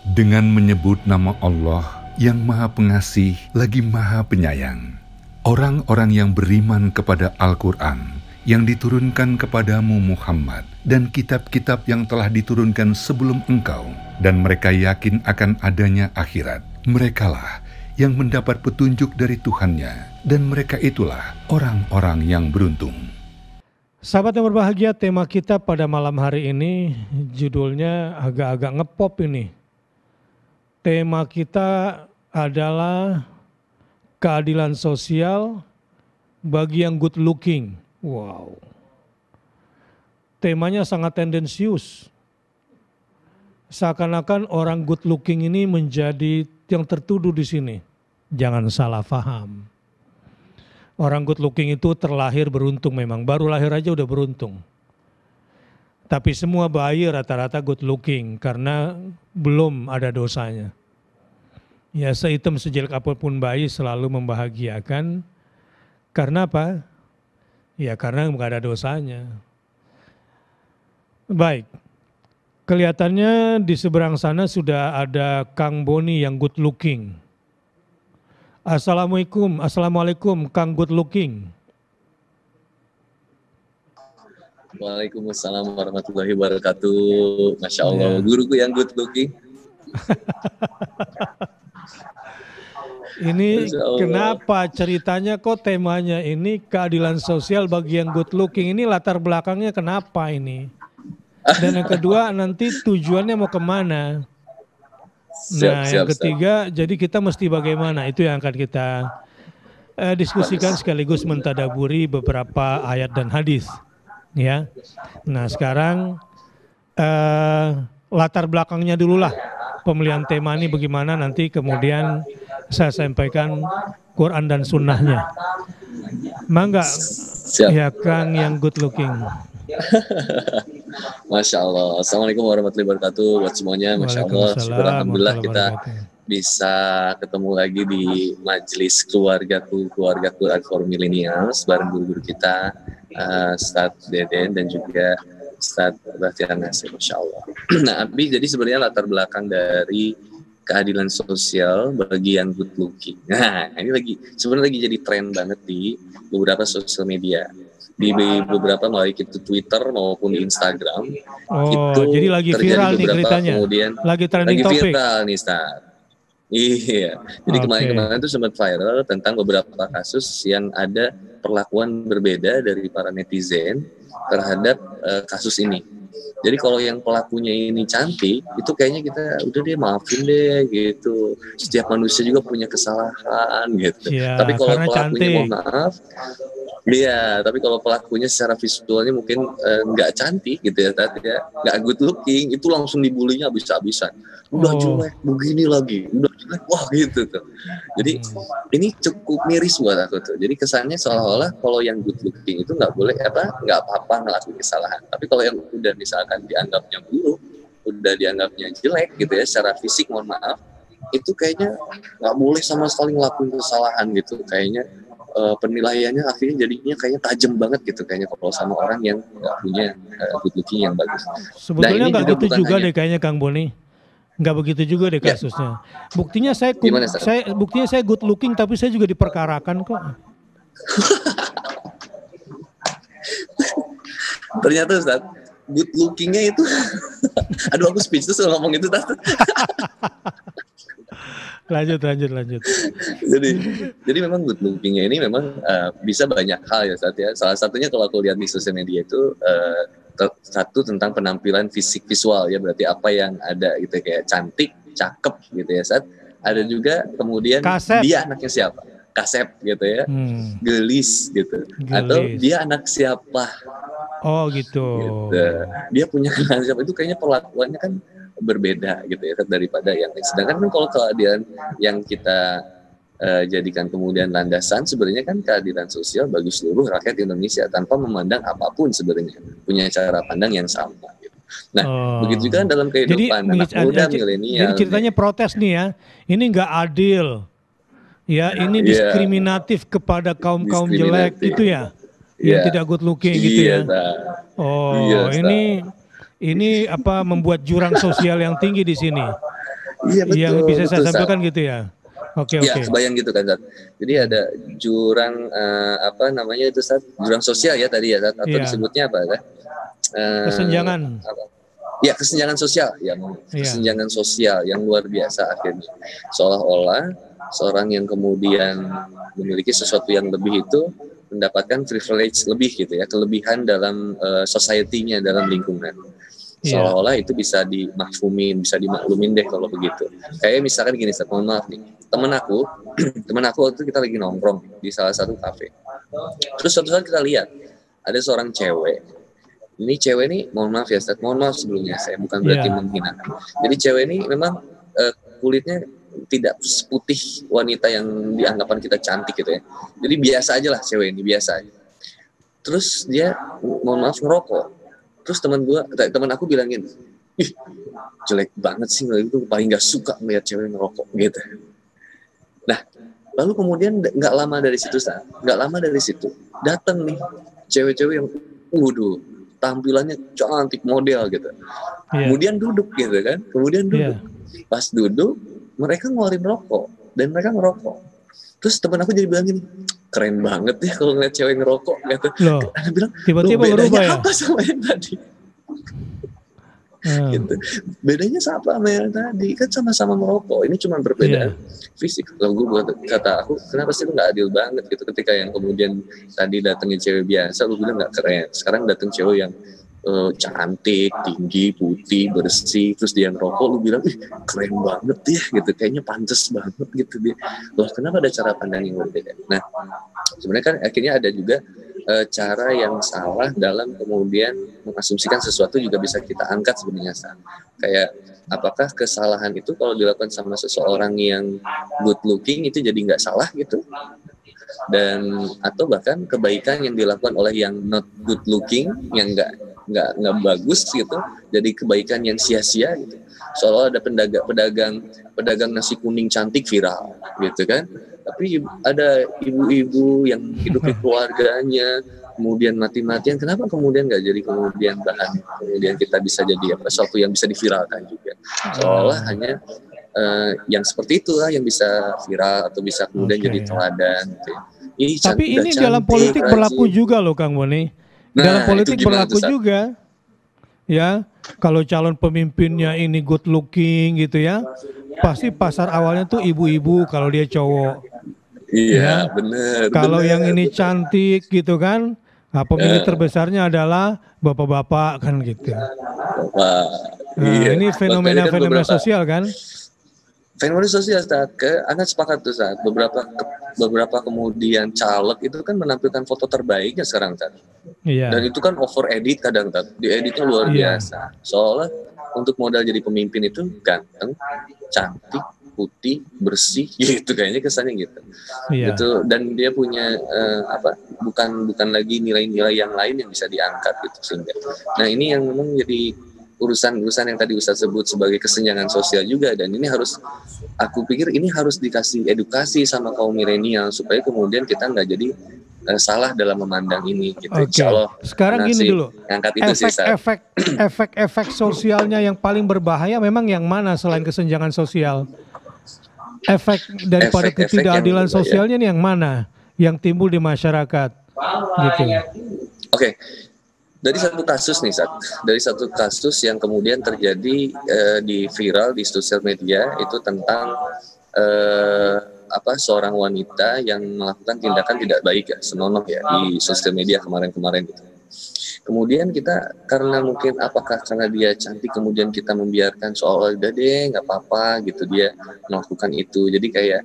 Dengan menyebut nama Allah yang Maha Pengasih lagi Maha Penyayang. Orang-orang yang beriman kepada Al-Quran yang diturunkan kepadamu Muhammad dan kitab-kitab yang telah diturunkan sebelum engkau, dan mereka yakin akan adanya akhirat. Merekalah yang mendapat petunjuk dari Tuhannya, dan mereka itulah orang-orang yang beruntung. Sahabat yang berbahagia, tema kita pada malam hari ini judulnya agak-agak ngepop ini. Tema kita adalah keadilan sosial bagi yang good looking. Wow. Temanya sangat tendensius. Seakan-akan orang good looking ini menjadi yang tertuduh di sini. Jangan salah paham. Orang good looking itu terlahir beruntung memang. Baru lahir aja udah beruntung. Tapi semua bayi rata-rata good looking karena belum ada dosanya. Ya, sehitam sejelek apapun bayi selalu membahagiakan. Karena apa? Ya karena nggak ada dosanya. Baik, kelihatannya di seberang sana sudah ada Kang Boni yang good looking. Assalamualaikum Kang good looking. Waalaikumsalam warahmatullahi wabarakatuh. Masya Allah, guruku yang good looking. Ini kenapa ceritanya kok temanya ini keadilan sosial bagi yang good looking, ini latar belakangnya kenapa ini? Dan yang kedua nanti tujuannya mau kemana? Yang ketiga jadi kita mesti bagaimana, itu yang akan kita diskusikan sekaligus mentadaburi beberapa ayat dan hadis. Ya, nah sekarang latar belakangnya dulu lah, pemilihan tema ini bagaimana, nanti kemudian saya sampaikan Quran dan sunnahnya. Mangga ya Kang yang good looking. Masya Allah. Assalamualaikum warahmatullahi wabarakatuh buat semuanya. Masya Allah, syukur alhamdulillah kita bisa ketemu lagi di majelis keluarga Quran for Millennials bareng guru-guru kita, Ustadz Deden dan juga Ustadz Bahtiar Nasir, Masya Allah. Nah, Abi, jadi sebenarnya latar belakang dari keadilan sosial bagi yang good looking. Nah, ini sebenarnya lagi jadi tren banget di beberapa sosial media. Di beberapa baik itu Twitter maupun di Instagram. Oh, itu jadi lagi viral nih ceritanya. Kemudian lagi trending topik. Lagi viral nih, Ustaz. Iya. Jadi kemarin-kemarin itu sempat viral tentang beberapa kasus yang ada perlakuan berbeda dari para netizen terhadap kasus ini. Jadi kalau yang pelakunya ini cantik, itu kayaknya kita udah deh maafin deh gitu. Setiap manusia juga punya kesalahan gitu. Ya, tapi kalau pelakunya cantik. mohon maaf, iya. Tapi kalau pelakunya secara visualnya mungkin nggak cantik gitu ya, tadi ya, nggak good looking, itu langsung dibulinya habis-habisan. Udah jelek, begini lagi, udah jelek, wah gitu tuh. Jadi ini cukup miris buat aku tuh. Jadi kesannya seolah-olah kalau yang good looking itu nggak boleh nggak apa-apa ngelakuin kesalahan. Tapi kalau yang udah misalkan dianggapnya buruk, udah dianggapnya jelek gitu ya, secara fisik mohon maaf, itu kayaknya nggak boleh sama sekali ngelakuin kesalahan gitu. Kayaknya penilaiannya akhirnya jadinya kayaknya tajam banget gitu kayaknya kalau sama orang yang nggak punya good looking yang bagus. Sebetulnya nggak gitu juga deh kayaknya Kang Boni. Nggak begitu juga deh kasusnya. Buktinya saya good looking tapi saya juga diperkarakan kok. Ternyata Ustaz, good lookingnya itu, aduh aku speechless kalau ngomong itu Ustaz. Lanjut. Jadi memang good lookingnya ini memang bisa banyak hal ya Ustaz ya. Salah satunya kalau aku lihat di sosial media itu satu tentang penampilan fisik visual ya, berarti apa yang ada gitu kayak cantik, cakep gitu ya Ustaz. Ada juga kemudian kasep. Dia anaknya siapa? Kasep gitu ya. Gelis gitu. Atau dia anak siapa? Oh gitu. Dia punya kenalan siapa, itu kayaknya perlakuannya kan berbeda gitu ya daripada yang lain. Sedangkan kan kalau keadilan yang kita jadikan kemudian landasan sebenarnya kan keadilan sosial bagi seluruh rakyat Indonesia tanpa memandang apapun sebenarnya, punya cara pandang yang sama gitu. Nah, begitu juga dalam kehidupan anak muda milenial. Jadi ceritanya protes nih ya, ini nggak adil. Ya, ini diskriminatif kepada kaum-kaum jelek gitu ya. Yang tidak good looking gitu ya. Ini apa membuat jurang sosial yang tinggi di sini. Iya Yang betul, bisa saya betul Sat. sampaikan gitu ya. Oke, Ya, oke. kebayang gitu kan Sat. Jadi ada jurang apa namanya itu Sat? Jurang sosial ya tadi ya Sat, atau Iya, disebutnya apa kan? kesenjangan. Apa? Ya kesenjangan sosial, yang Iya, kesenjangan sosial yang luar biasa akhirnya. Seolah-olah seorang yang kemudian memiliki sesuatu yang lebih itu mendapatkan privilege lebih gitu ya, kelebihan dalam society-nya, dalam lingkungan. iya, Seolah-olah itu bisa dimaklumin, bisa dimaklumin deh kalau begitu. Kayak misalkan gini, mohon maaf nih, temen aku, temen aku waktu itu kita lagi nongkrong di salah satu kafe. Terus suatu saat kita lihat ada seorang cewek. Ini cewek ini, mohon maaf ya, Ustaz, mohon maaf sebelumnya, saya bukan berarti iya, menghina. Jadi cewek ini memang kulitnya tidak seputih wanita yang dianggapan kita cantik gitu ya. Jadi biasa aja lah cewek ini, biasa aja. Terus dia, mohon maaf, ngerokok. Terus teman aku bilangin, ih jelek banget sih, itu paling gak suka melihat cewek ngerokok gitu. Nah, lalu kemudian nggak lama dari situ, nggak lama dari situ datang nih cewek-cewek yang, waduh, tampilannya cantik model gitu. iya, Kemudian duduk gitu kan, kemudian duduk. iya. Pas duduk, mereka ngeluarin rokok dan mereka ngerokok. Terus teman aku jadi bilang gini, keren banget ya kalau ngeliat cewek ngerokok gitu. Loh, Aku bilang, lo tiba-tiba berubah bedanya ya? apa sama yang tadi? Hmm, Gitu. Bedanya apa sama yang tadi? Kan sama-sama merokok. Ini cuma berbeda iya. fisik. Lalu gue kata aku, kenapa sih lu nggak adil banget gitu ketika yang kemudian tadi datengin cewek biasa, lu bilang nggak keren. Sekarang dateng cewek yang cantik, tinggi, putih, bersih, terus dia ngerokok, lu bilang, ih keren banget ya gitu. Kayaknya pantas banget gitu dia. Loh, kenapa ada cara pandang yang berbeda? Nah, sebenarnya kan akhirnya ada juga cara yang salah dalam kemudian mengasumsikan sesuatu juga bisa kita angkat sebenarnya. Kayak apakah kesalahan itu kalau dilakukan sama seseorang yang good looking itu jadi nggak salah gitu, dan atau bahkan kebaikan yang dilakukan oleh yang not good looking, yang nggak bagus gitu, jadi kebaikan yang sia-sia gitu. Soalnya ada pedagang nasi kuning cantik viral gitu kan, tapi ada ibu-ibu yang hidup di keluarganya kemudian mati-matian, kenapa kemudian nggak jadi kemudian bahan kemudian kita bisa jadi apa, sesuatu yang bisa diviralkan juga. Seolah hanya yang seperti itulah yang bisa viral atau bisa kemudian jadi teladan gitu ya. Tapi Udah ini dalam cantik, politik berlaku rajin. juga loh Kang Boni. Dalam Nah itu politik gimana tuh berlaku Sat? juga. Ya, kalau calon pemimpinnya ini good looking gitu ya, pasti pasar awalnya tuh ibu-ibu kalau dia cowok. Iya Ya, bener kalau yang bener ini bener. cantik gitu kan, nah, pemilih terbesarnya adalah bapak-bapak kan gitu. Wah, Nah, iya ini makanya kan fenomena-fenomena beberapa sosial kan? fenomena sosial saat anak sepakat tuh saat beberapa kemudian caleg itu kan menampilkan foto terbaiknya sekarang kan, dan Iya, itu kan over edit kadang kan, dieditnya luar iya, biasa. Soalnya untuk modal jadi pemimpin itu ganteng, cantik, putih, bersih gitu, kayaknya kesannya gitu. iya. Gitu, dan dia punya apa, bukan lagi nilai-nilai yang lain yang bisa diangkat gitu sehingga. Nah, ini yang memang jadi urusan-urusan yang tadi Ustaz sebut sebagai kesenjangan sosial juga, dan ini harus, aku pikir ini harus dikasih edukasi sama kaum milenial supaya kemudian kita nggak jadi salah dalam memandang ini gitu. Insya Oke. Allah Sekarang anak gini sih dulu. ngangkat itu sih Ustaz. Efek-efek efek-efek sosialnya yang paling berbahaya memang yang mana selain kesenjangan sosial? Efek daripada Efek-efek yang ketidakadilan berbahaya. sosialnya nih yang mana yang timbul di masyarakat gitu. Oke, dari satu kasus nih Sat, dari satu kasus yang kemudian terjadi di viral di sosial media itu tentang apa, seorang wanita yang melakukan tindakan tidak baik ya, senonoh ya di sosial media kemarin-kemarin gitu. Kemudian kita karena mungkin apakah karena dia cantik kemudian kita membiarkan soal udah deh nggak apa-apa gitu dia melakukan itu. Jadi kayak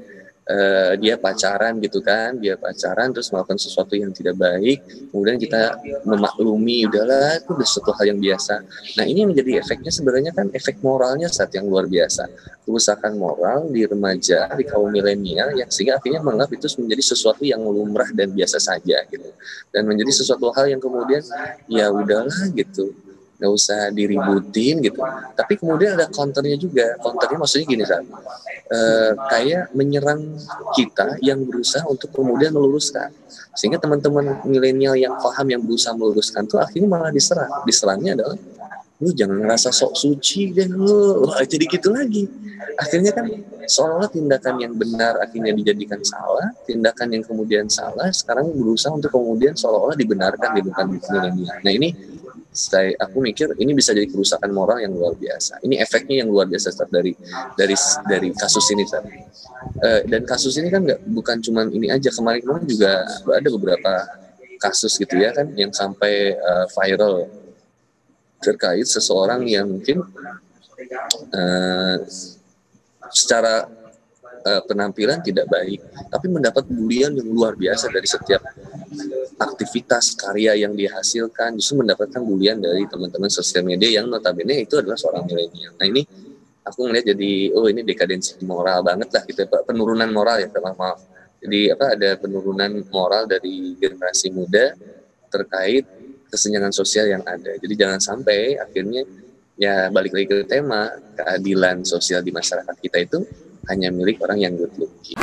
dia pacaran gitu kan, dia pacaran terus melakukan sesuatu yang tidak baik, kemudian kita memaklumi, udahlah itu udah suatu hal yang biasa. Nah ini yang menjadi efeknya sebenarnya kan efek moralnya saat yang luar biasa, kerusakan moral di remaja, di kaum milenial yang sehingga akhirnya menganggap itu menjadi sesuatu yang lumrah dan biasa saja gitu, dan menjadi sesuatu hal yang kemudian ya udahlah gitu, nggak usah diributin gitu. Tapi kemudian ada counternya juga, counternya maksudnya gini kan, kayak menyerang kita yang berusaha untuk kemudian meluruskan, sehingga teman-teman milenial yang paham yang berusaha meluruskan tuh akhirnya malah diserang. Diserangnya adalah lu jangan ngerasa sok suci deh lu. Wah, jadi gitu lagi. Akhirnya kan seolah tindakan yang benar akhirnya dijadikan salah, tindakan yang kemudian salah sekarang berusaha untuk kemudian seolah-olah dibenarkan di depan milenial. Nah ini aku mikir ini bisa jadi kerusakan moral yang luar biasa. Ini efeknya yang luar biasa Ustaz, dari kasus ini Ustaz. Dan kasus ini kan bukan cuma ini aja, kemarin juga ada beberapa kasus gitu ya kan yang sampai viral terkait seseorang yang mungkin secara penampilan tidak baik, tapi mendapat bulian yang luar biasa dari setiap aktivitas karya yang dihasilkan, justru mendapatkan bulian dari teman-teman sosial media yang notabene itu adalah seorang milenial. Nah ini aku ngeliat jadi, ini dekadensi moral banget lah gitu, penurunan moral ya, maaf. Jadi ada penurunan moral dari generasi muda terkait kesenjangan sosial yang ada. Jadi jangan sampai akhirnya ya balik lagi ke tema keadilan sosial di masyarakat kita itu hanya milik orang yang good looking.